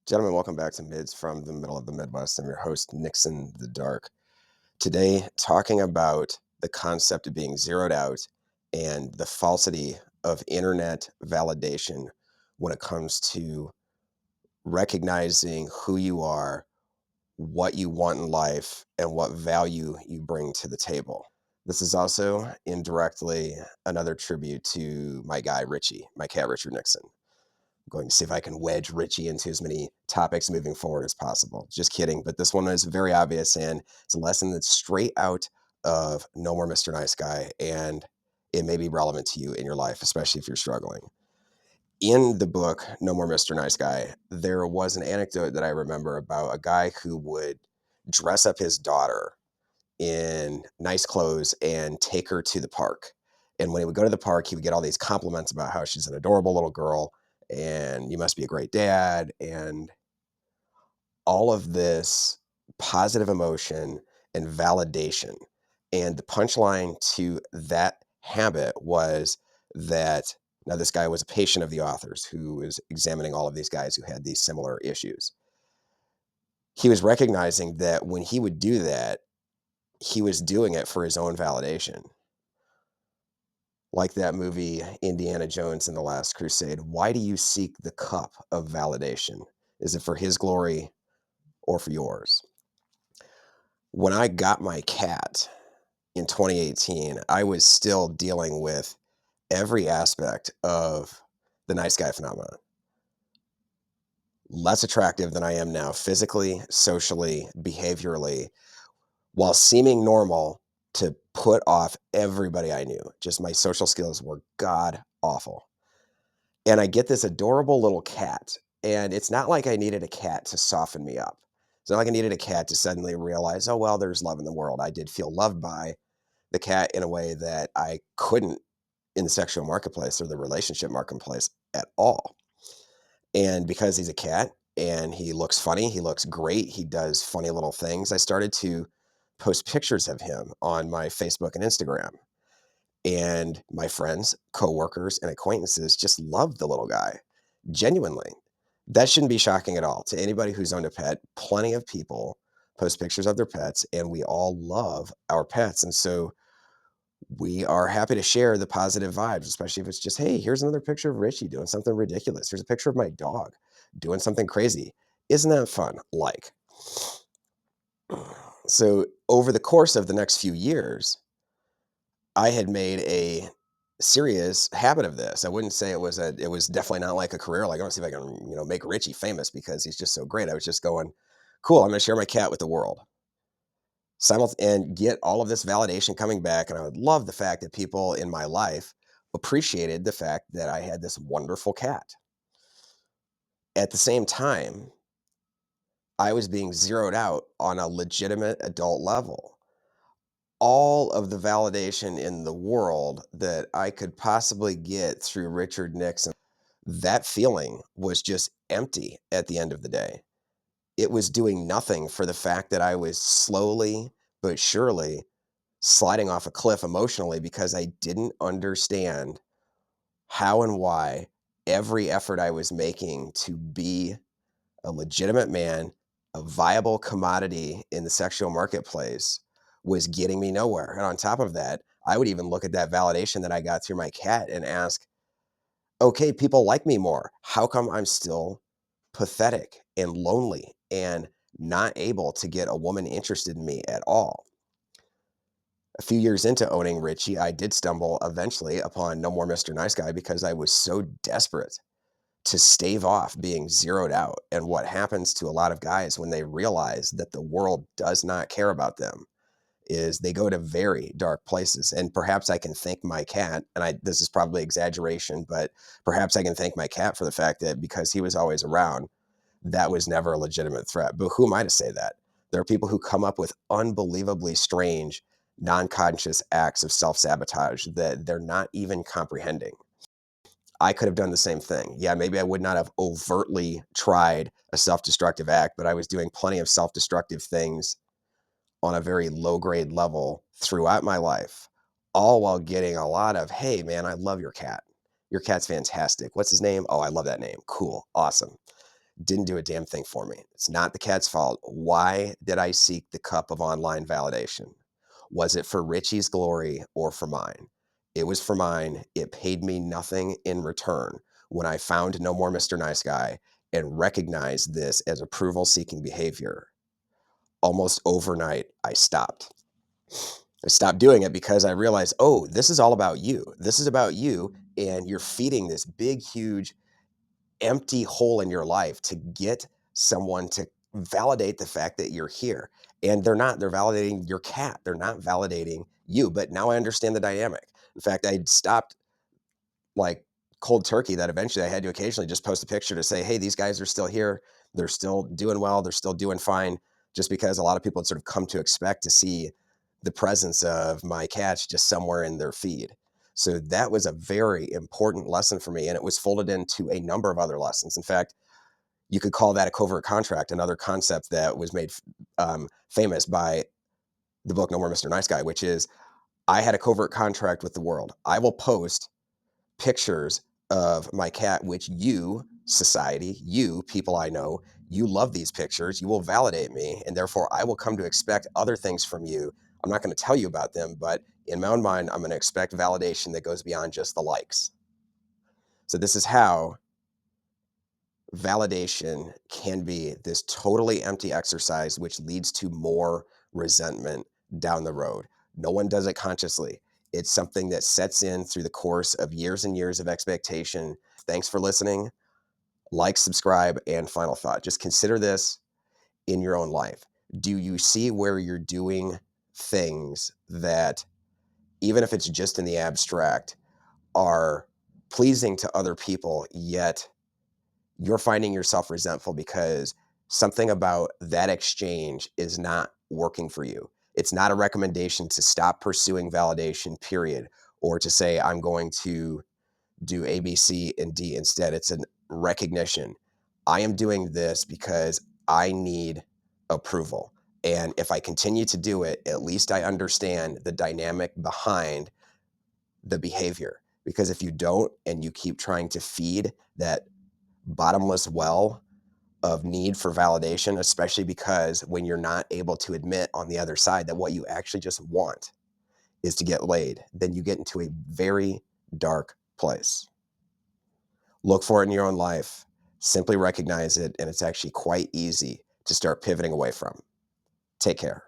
Gentlemen, welcome back to Mids from the Middle of the Midwest. I'm your host, Nixon the Dark. Today, talking about the concept of being zeroed out and the falsity of internet validation when it comes to recognizing who you are, what you want in life, and what value you bring to the table. This is also indirectly another tribute to my guy, Richie, my cat, Richard Nixon. Going to see if I can wedge Richie into as many topics moving forward as possible. Just kidding, but this one is very obvious, and it's a lesson that's straight out of No More Mr. Nice Guy, and it may be relevant to you in your life, especially if you're struggling. In the book No More Mr. Nice Guy, there was an anecdote that I remember about a guy who would dress up his daughter in nice clothes and take her to the park. And when he would go to the park, he would get all these compliments about how she's an adorable little girl and you must be a great dad and all of this positive emotion and validation. And the punchline to that habit was that now this guy was a patient of the author's who was examining all of these guys who had these similar issues. He was recognizing that when he would do that, he was doing it for his own validation. Like that movie, Indiana Jones and the Last Crusade. Why do you seek the cup of validation? Is it for his glory or for yours? When I got my cat in 2018, I was still dealing with every aspect of the nice guy phenomenon. Less attractive than I am now, physically, socially, behaviorally, while seeming normal to put off everybody I knew. Just my social skills were god awful. And I get this adorable little cat, and it's not like I needed a cat to soften me up. It's not like I needed a cat to suddenly realize, oh, well, there's love in the world. I did feel loved by the cat in a way that I couldn't in the sexual marketplace or the relationship marketplace at all. And because he's a cat and he looks funny, he looks great, he does funny little things, I started to post pictures of him on my Facebook and Instagram. And my friends, coworkers, and acquaintances just loved the little guy, genuinely. That shouldn't be shocking at all to anybody who's owned a pet. Plenty of people post pictures of their pets, and we all love our pets. And so we are happy to share the positive vibes, especially if it's just, hey, here's another picture of Richie doing something ridiculous. Here's a picture of my dog doing something crazy. Isn't that fun? Like, so over the course of the next few years, I had made a serious habit of this. I wouldn't say it was definitely not like a career. Like, I want to see if I can, make Richie famous because he's just so great. I was just going, cool, I'm going to share my cat with the world. And get all of this validation coming back. And I would love the fact that people in my life appreciated the fact that I had this wonderful cat. At the same time, I was being zeroed out on a legitimate adult level. All of the validation in the world that I could possibly get through Richard Nixon, that feeling was just empty at the end of the day. It was doing nothing for the fact that I was slowly but surely sliding off a cliff emotionally because I didn't understand how and why every effort I was making to be a legitimate man, a viable commodity in the sexual marketplace was getting me nowhere. And on top of that, I would even look at that validation that I got through my cat and ask, okay, people like me more. How come I'm still pathetic and lonely and not able to get a woman interested in me at all? A few years into owning Richie, I did stumble eventually upon No More Mr. Nice Guy because I was so desperate to stave off being zeroed out. And what happens to a lot of guys when they realize that the world does not care about them is they go to very dark places. And perhaps I can thank my cat, and this is probably exaggeration, but perhaps I can thank my cat for the fact that because he was always around, that was never a legitimate threat. But who am I to say that? There are people who come up with unbelievably strange, non-conscious acts of self-sabotage that they're not even comprehending. I could have done the same thing. Yeah, maybe I would not have overtly tried a self-destructive act, but I was doing plenty of self-destructive things on a very low grade level throughout my life, all while getting a lot of, hey, man, I love your cat. Your cat's fantastic. What's his name? Oh, I love that name. Cool. Awesome. didn't do a damn thing for me. It's not the cat's fault. Why did I seek the cup of online validation? Was it for Richie's glory or for mine? It was for mine. It paid me nothing in return when I found No More Mr. Nice Guy and recognized this as approval seeking behavior. Almost overnight, I stopped. I stopped doing it because I realized, oh, this is all about you. This is about you. And you're feeding this big, huge, empty hole in your life to get someone to validate the fact that you're here. And they're not, they're validating your cat. They're not validating you. But now I understand the dynamic. In fact, I stopped like cold turkey that eventually I had to occasionally just post a picture to say, hey, these guys are still here. They're still doing well. They're still doing fine. Just because a lot of people had sort of come to expect to see the presence of my cats just somewhere in their feed. So that was a very important lesson for me. And it was folded into a number of other lessons. In fact, you could call that a covert contract, another concept that was made famous by the book No More Mr. Nice Guy, which is I had a covert contract with the world. I will post pictures of my cat, which you, society, you, people I know, you love these pictures, you will validate me, and therefore I will come to expect other things from you. I'm not going to tell you about them, but in my own mind, I'm going to expect validation that goes beyond just the likes. So this is how validation can be this totally empty exercise, which leads to more resentment down the road. No one does it consciously. It's something that sets in through the course of years and years of expectation. Thanks for listening. Like, subscribe, and final thought. Just consider this in your own life. Do you see where you're doing things that, even if it's just in the abstract, are pleasing to other people, yet you're finding yourself resentful because something about that exchange is not working for you? It's not a recommendation to stop pursuing validation, period, or to say, I'm going to do A, B, C, and D instead. It's a recognition. I am doing this because I need approval. And if I continue to do it, at least I understand the dynamic behind the behavior. Because if you don't and you keep trying to feed that bottomless well of need for validation, especially because when you're not able to admit on the other side that what you actually just want is to get laid, then you get into a very dark place. Look for it in your own life, simply recognize it, and it's actually quite easy to start pivoting away from. Take care.